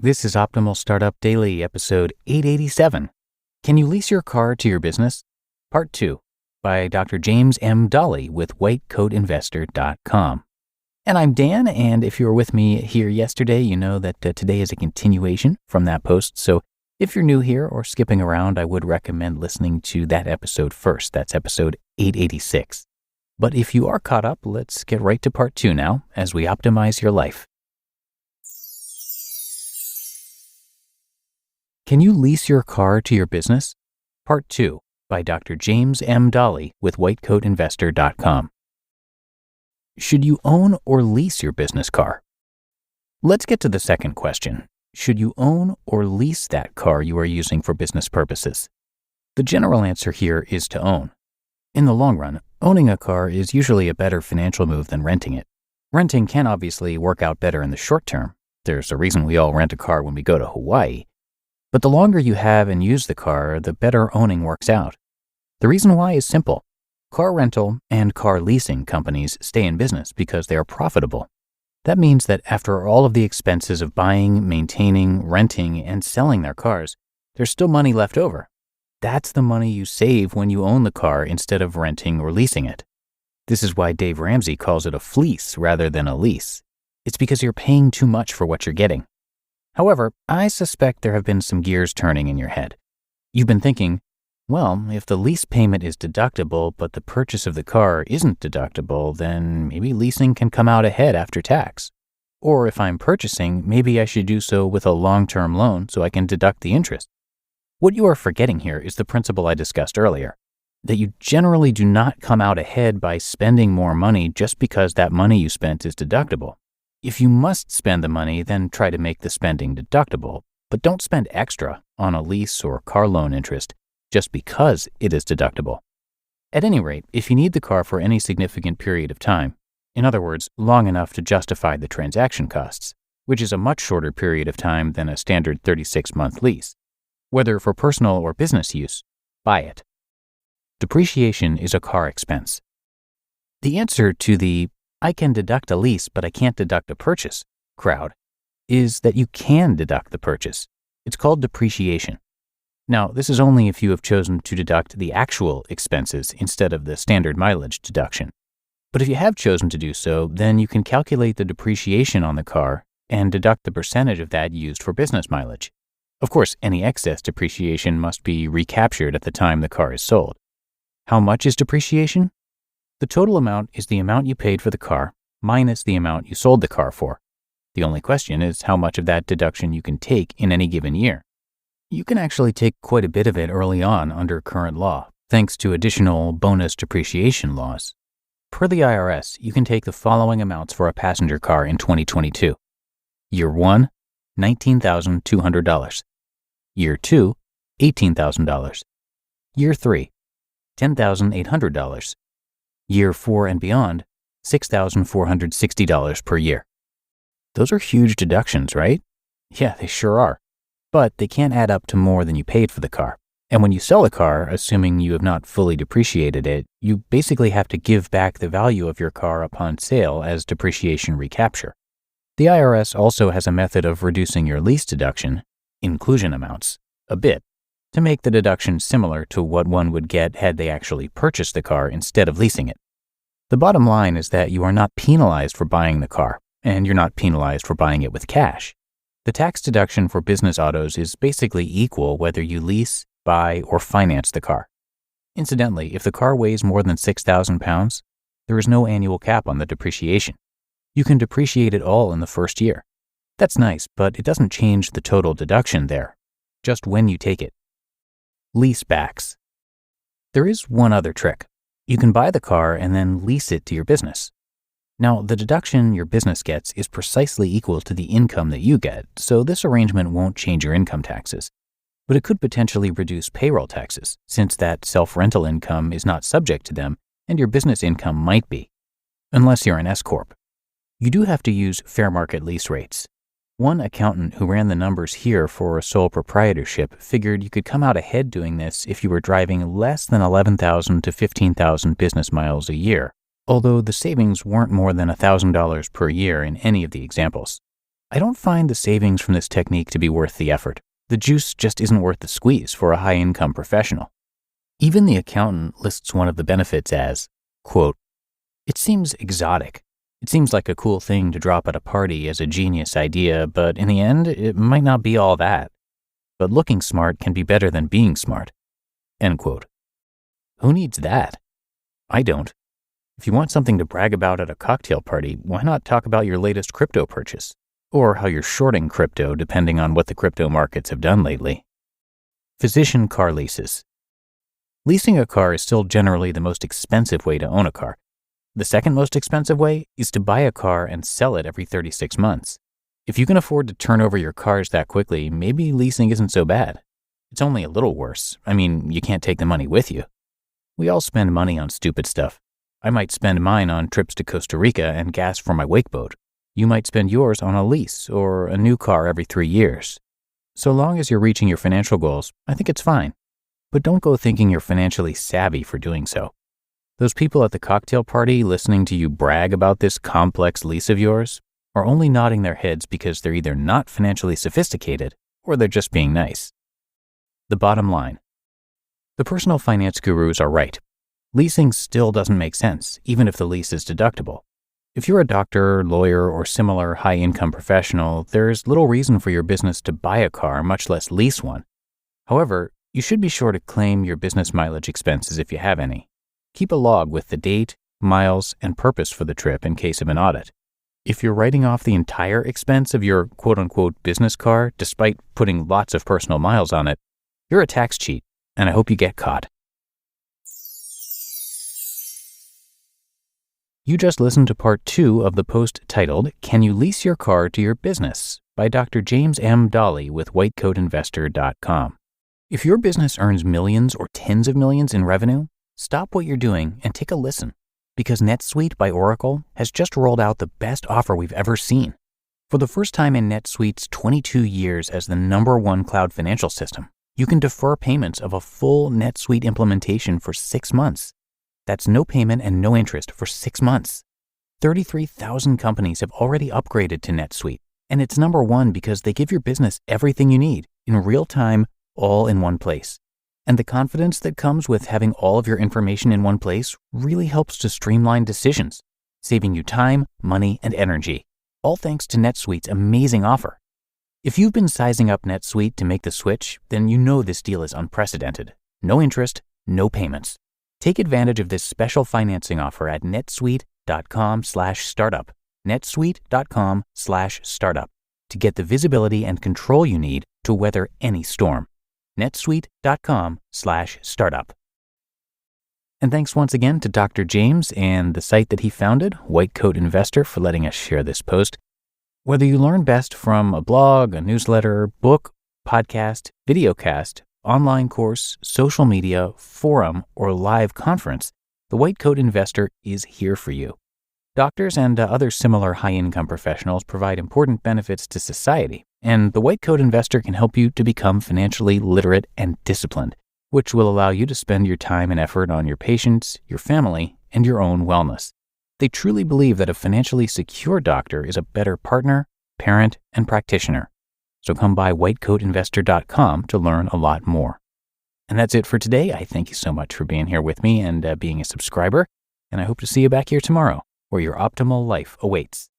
This is Optimal Startup Daily, episode 887. Can you lease your car to your business? Part 2, by Dr. James M. Dahle with whitecoatinvestor.com. And I'm Dan, and if you were with me here yesterday, you know that today is a continuation from that post. So if you're new here or skipping around, I would recommend listening to that episode first. That's episode 886. But if you are caught up, let's get right to part 2 now as we optimize your life. Can you lease your car to your business? Part 2, by Dr. James M. Dahle with whitecoatinvestor.com. Should you own or lease your business car? Let's get to the second question. Should you own or lease that car you are using for business purposes? The general answer here is to own. In the long run, owning a car is usually a better financial move than renting it. Renting can obviously work out better in the short term. There's a reason we all rent a car when we go to Hawaii. But the longer you have and use the car, the better owning works out. The reason why is simple. Car rental and car leasing companies stay in business because they are profitable. That means that after all of the expenses of buying, maintaining, renting, and selling their cars, there's still money left over. That's the money you save when you own the car instead of renting or leasing it. This is why Dave Ramsey calls it a fleece rather than a lease. It's because you're paying too much for what you're getting. However, I suspect there have been some gears turning in your head. You've been thinking, well, if the lease payment is deductible but the purchase of the car isn't deductible, then maybe leasing can come out ahead after tax. Or if I'm purchasing, maybe I should do so with a long-term loan so I can deduct the interest. What you are forgetting here is the principle I discussed earlier, that you generally do not come out ahead by spending more money just because that money you spent is deductible. If you must spend the money, then try to make the spending deductible, but don't spend extra on a lease or car loan interest just because it is deductible. At any rate, if you need the car for any significant period of time, in other words, long enough to justify the transaction costs, which is a much shorter period of time than a standard 36-month lease, whether for personal or business use, buy it. Depreciation is a car expense. The answer to the "I can deduct a lease, but I can't deduct a purchase" crowd is that you can deduct the purchase. It's called depreciation. Now, this is only if you have chosen to deduct the actual expenses instead of the standard mileage deduction. But if you have chosen to do so, then you can calculate the depreciation on the car and deduct the percentage of that used for business mileage. Of course, any excess depreciation must be recaptured at the time the car is sold. How much is depreciation? The total amount is the amount you paid for the car minus the amount you sold the car for. The only question is how much of that deduction you can take in any given year. You can actually take quite a bit of it early on under current law, thanks to additional bonus depreciation laws. Per the IRS, you can take the following amounts for a passenger car in 2022. Year 1, $19,200. Year 2, $18,000. Year 3, $10,800. Year 4 and beyond, $6,460 per year. Those are huge deductions, right? Yeah, they sure are. But they can't add up to more than you paid for the car. And when you sell a car, assuming you have not fully depreciated it, you basically have to give back the value of your car upon sale as depreciation recapture. The IRS also has a method of reducing your lease deduction, inclusion amounts, a bit, to make the deduction similar to what one would get had they actually purchased the car instead of leasing it. The bottom line is that you are not penalized for buying the car, and you're not penalized for buying it with cash. The tax deduction for business autos is basically equal whether you lease, buy, or finance the car. Incidentally, if the car weighs more than 6,000 pounds, there is no annual cap on the depreciation. You can depreciate it all in the first year. That's nice, but it doesn't change the total deduction there, just when you take it. Lease backs. There is one other trick. You can buy the car and then lease it to your business. Now, the deduction your business gets is precisely equal to the income that you get, so this arrangement won't change your income taxes. But it could potentially reduce payroll taxes, since that self-rental income is not subject to them, and your business income might be, unless you're an S-Corp. You do have to use fair market lease rates. One accountant who ran the numbers here for a sole proprietorship figured you could come out ahead doing this if you were driving less than 11,000 to 15,000 business miles a year, although the savings weren't more than $1,000 per year in any of the examples. I don't find the savings from this technique to be worth the effort. The juice just isn't worth the squeeze for a high-income professional. Even the accountant lists one of the benefits as, quote, "It seems exotic. It seems like a cool thing to drop at a party as a genius idea, but in the end, it might not be all that. But looking smart can be better than being smart." End quote. Who needs that? I don't. If you want something to brag about at a cocktail party, why not talk about your latest crypto purchase? Or how you're shorting crypto depending on what the crypto markets have done lately. Physician car leases. Leasing a car is still generally the most expensive way to own a car. The second most expensive way is to buy a car and sell it every 36 months. If you can afford to turn over your cars that quickly, maybe leasing isn't so bad. It's only a little worse. I mean, you can't take the money with you. We all spend money on stupid stuff. I might spend mine on trips to Costa Rica and gas for my wake boat. You might spend yours on a lease or a new car every 3 years. So long as you're reaching your financial goals, I think it's fine. But don't go thinking you're financially savvy for doing so. Those people at the cocktail party listening to you brag about this complex lease of yours are only nodding their heads because they're either not financially sophisticated or they're just being nice. The bottom line. The personal finance gurus are right. Leasing still doesn't make sense, even if the lease is deductible. If you're a doctor, lawyer, or similar high-income professional, there's little reason for your business to buy a car, much less lease one. However, you should be sure to claim your business mileage expenses if you have any. Keep a log with the date, miles, and purpose for the trip in case of an audit. If you're writing off the entire expense of your quote-unquote business car despite putting lots of personal miles on it, you're a tax cheat, and I hope you get caught. You just listened to part 2 of the post titled, "Can You Lease Your Car to Your Business?" by Dr. James M. Dahle with whitecoatinvestor.com. If your business earns millions or tens of millions in revenue, stop what you're doing and take a listen, because NetSuite by Oracle has just rolled out the best offer we've ever seen. For the first time in NetSuite's 22 years as the #1 cloud financial system, you can defer payments of a full NetSuite implementation for 6 months. That's no payment and no interest for 6 months. 33,000 companies have already upgraded to NetSuite, and it's #1 because they give your business everything you need in real time, all in one place. And the confidence that comes with having all of your information in one place really helps to streamline decisions, saving you time, money, and energy, all thanks to NetSuite's amazing offer. If you've been sizing up NetSuite to make the switch, then you know this deal is unprecedented. No interest, no payments. Take advantage of this special financing offer at netsuite.com/startup, netsuite.com/startup, to get the visibility and control you need to weather any storm. netsuite.com/startup. And thanks once again to Dr. James and the site that he founded, White Coat Investor, for letting us share this post. Whether you learn best from a blog, a newsletter, book, podcast, videocast, online course, social media, forum, or live conference, the White Coat Investor is here for you. Doctors and other similar high-income professionals provide important benefits to society, and the White Coat Investor can help you to become financially literate and disciplined, which will allow you to spend your time and effort on your patients, your family, and your own wellness. They truly believe that a financially secure doctor is a better partner, parent, and practitioner. So come by whitecoatinvestor.com to learn a lot more. And that's it for today. I thank you so much for being here with me and being a subscriber, and I hope to see you back here tomorrow, where your optimal life awaits.